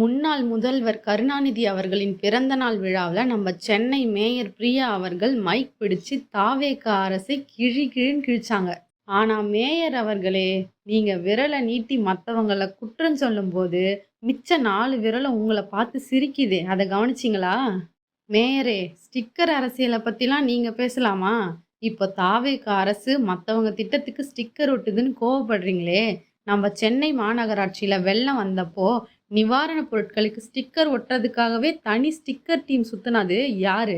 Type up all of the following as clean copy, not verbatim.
முன்னாள் முதல்வர் கருணாநிதி அவர்களின் பிறந்த நாள் விழாவுல நம்ம சென்னை மேயர் பிரியா அவர்கள் மைக் பிடிச்சு தாவேக அரசை கிழி கிழின்னு கிழிச்சாங்க. ஆனா மேயர் அவர்களே, நீங்க விரல நீட்டி மத்தவங்கள குற்றம் சொல்லும்போது, மிச்ச 4 விரலும் உங்கள பார்த்து சிரிக்குதே, அத கவனிச்சீங்களா? மேயரே, ஸ்டிக்கர் அரசியல பத்திலாம் நீங்க பேசலாமா? இப்போ தாவேக அரசு மத்தவங்க திட்டத்துக்கு ஸ்டிக்கர் ஒட்டுதுன்னு கோவப்படுறீங்களே, நம்ம சென்னை மாநகராட்சியில வெள்ளம் வந்தப்போ நிவாரணப் பொருட்களுக்கு ஸ்டிக்கர் ஒட்டுறதுக்காகவே தனி ஸ்டிக்கர் டீம் சுத்துனது யாரு?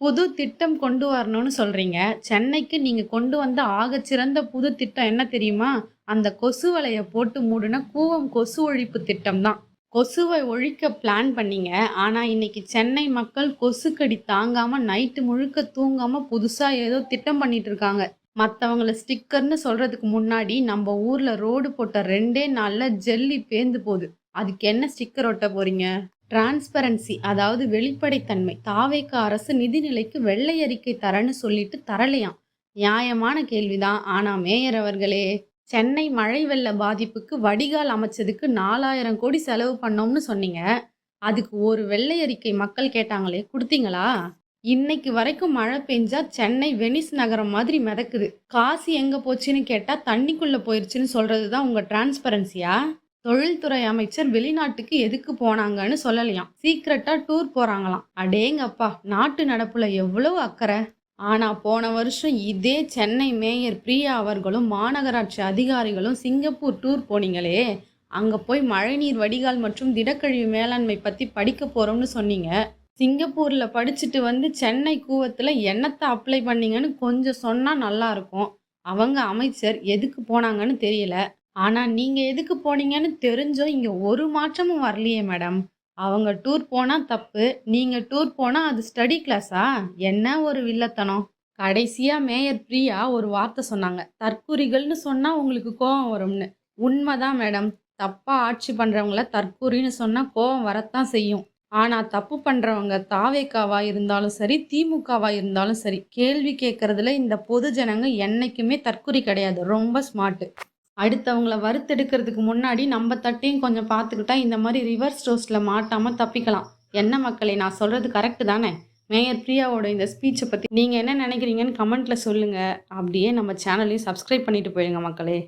புது திட்டம் கொண்டு வரணும்னு சொல்றீங்க. சென்னைக்கு நீங்க கொண்டு வந்த ஆகச்சிறந்த புது திட்டம் என்ன தெரியுமா? அந்த கொசு வலைய போட்டு மூடுன கூவம் கொசு ஒழிப்பு திட்டம் தான். கொசுவை ஒழிக்க பிளான் பண்ணீங்க. ஆனா இன்னைக்கு சென்னை மக்கள் கொசுக்கடி தாங்காம நைட்டு முழுக்க தூங்காம புதுசா ஏதோ திட்டம் பண்ணிட்டு இருக்காங்க. மத்தவங்கள ஸ்டிக்கர்ன்னு சொல்றதுக்கு முன்னாடி நம்ம ஊர்ல ரோடு போட்ட 2 நாள்ல ஜல்லி பேந்து போகுது. அதுக்கு என்ன ஸ்டிக்கர் ஒட்ட போறீங்க? டிரான்ஸ்பரன்சி, அதாவது வெளிப்படைத்தன்மை. தாவேக அரசு நிதிநிலைக்கு வெள்ளை அறிக்கை தரேன்னு சொல்லிட்டு தரலையாம். நியாயமான கேள்விதான். ஆனா மேயர் அவர்களே, சென்னை மழை வெள்ள பாதிப்புக்கு வடிகால் அமைச்சதுக்கு 4000 கோடி செலவு பண்ணோம்னு சொன்னீங்க. அதுக்கு ஒரு வெள்ளை அறிக்கை மக்கள் கேட்டாங்களே, கொடுத்தீங்களா? இன்னைக்கு வரைக்கும் மழை பெஞ்சா சென்னை வெனிஸ் நகரம் மாதிரி மிதக்குது. காசு எங்க போச்சுன்னு கேட்டா தண்ணிக்குள்ள போயிருச்சுன்னு சொல்றதுதான் உங்க டிரான்ஸ்பரன்சியா? தொழில்துறை அமைச்சர் வெளிநாட்டுக்கு எதுக்கு போனாங்கன்னு சொல்லலையாம். சீக்கிரட்டா டூர் போறாங்களாம். அடேங்கப்பா, நாட்டு நடப்புல எவ்வளவு அக்கறை. ஆனா போன வருஷம் இதே சென்னை மேயர் பிரியா அவர்களும் மாநகராட்சி அதிகாரிகளும் சிங்கப்பூர் டூர் போனீங்களே, அங்க போய் மழைநீர் வடிகால் மற்றும் திடக்கழிவு மேலாண்மை பத்தி படிக்க போறோம்னு சொன்னீங்க. சிங்கப்பூர்ல படிச்சுட்டு வந்து சென்னை கூவத்துல என்னத்தை அப்ளை பண்ணீங்கன்னு கொஞ்சம் சொன்னா நல்லா இருக்கும். அவங்க அமைச்சர் எதுக்கு போனாங்கன்னு தெரியல. ஆனா நீங்க எதுக்கு போனீங்கன்னு தெரிஞ்சும் இங்க ஒரு மாற்றமும் வரலையே மேடம். அவங்க டூர் போனா தப்பு, நீங்க டூர் போனா அது ஸ்டடி கிளாஸா? என்ன ஒரு வில்லத்தனம். கடைசியா மேயர் பிரியா ஒரு வார்த்தை சொன்னாங்க, தற்குறிகள்னு சொன்னா உங்களுக்கு கோவம் வரும்னு. உண்மைதான் மேடம். தப்பா ஆட்சி பண்றவங்கள தற்குறின்னு சொன்னா கோவம் வரத்தான் செய்யும். ஆனா தப்பு பண்றவங்க தாவேகாவா இருந்தாலும் சரி, திமுகவா இருந்தாலும் சரி, கேள்வி கேட்கறதுல இந்த பொது ஜனங்க என்னைக்குமே தற்குறி கிடையாது. ரொம்ப ஸ்மார்ட். அடுத்தவங்கள வறுத்தெடுக்கிறதுக்கு முன்னாடி நம்ம தட்டையும் கொஞ்சம் பார்த்துக்கிட்டா இந்த மாதிரி ரிவர்ஸ் ரோஸ்ட்ல மாட்டாம தப்பிக்கலாம். என்ன மக்களே, நான் சொல்றது கரெக்டு தானே? மேயர் பிரியாவோட இந்த ஸ்பீச்சை பத்தி நீங்க என்ன நினைக்கிறீங்கன்னு கமெண்ட்ல சொல்லுங்க. அப்படியே நம்ம சேனலையும் சப்ஸ்கிரைப் பண்ணிட்டு போயிடுங்க மக்களே.